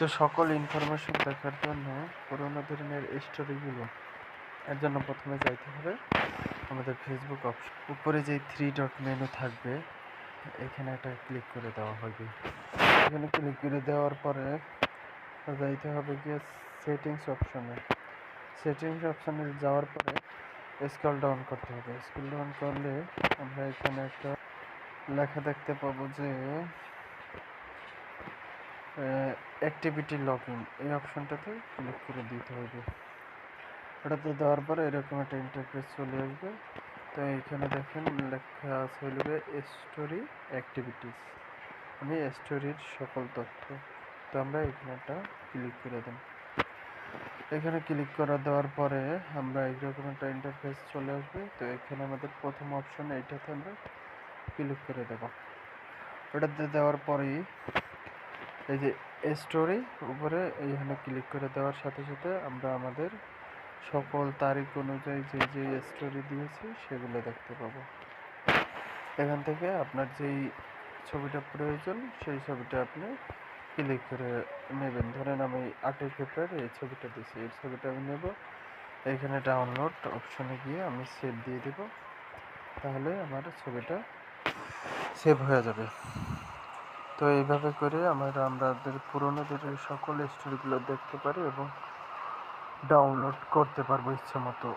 তো সকল ইনফরমেশন দেখার জন্য পুরোনো দিনের স্টোরিগুলো এর জন্য প্রথমে যাইতে হবে আমাদের ফেসবুক অপশন। উপরে যে 3 ডট মেনু থাকবে এখানে একটা ক্লিক করে দেওয়া হবে। এখানে ক্লিক করে দেওয়ার পরে যাইতে হবে গিয়ে সেটিংস অপশনে। সেটিংস অপশনে যাওয়ার পরে স্ক্রল ডাউন করতে হবে। স্ক্রল ডাউন করলে আমরা এখানে একটা লেখা দেখতে পাবো যে অ্যাক্টিভিটি লগ ইন, এই অপশনটাতে ক্লিক করে দিতে হবে। ওটাতে দেওয়ার পরে এরকম একটা ইন্টারফেস চলে আসবে। তো এইখানে দেখেন লেখা আছে হইবে স্টোরি অ্যাক্টিভিটিস, মানে স্টোরির সকল তথ্য। তো আমরা এখানে একটা ক্লিক করে দেব। এখানে ক্লিক করে দেওয়ার পরে আমরা এইরকম একটা ইন্টারফেস চলে আসবে। তো এখানে আমাদের প্রথম অপশন এইটাতে আমরা ক্লিক করে দেব। ওটাতে দেওয়ার পরেই এই যে স্টোরি উপরে এইখানে ক্লিক করে দেওয়ার সাথে সাথে আমরা আমাদের সকল তারিখ অনুযায়ী যে যে স্টোরি দিয়েছি সেগুলো দেখতে পাবো। এখান থেকে আপনার যেই ছবিটা প্রয়োজন সেই ছবিটা আপনি ক্লিক করে নেবেন। ধরেন আমি 8ই ফেব্রুয়ারি এই ছবিটা দিয়েছি, এই ছবিটা আমি নেব। এখানে ডাউনলোড অপশনে গিয়ে আমি সেভ দিয়ে দেব, তাহলে আমার ছবিটা সেভ হয়ে যাবে। তো এইভাবে করে আমাদের পুরোনো দিনের সকল স্টোরিগুলো দেখতে পারি এবং ডাউনলোড করতে পারবো ইচ্ছা মতো।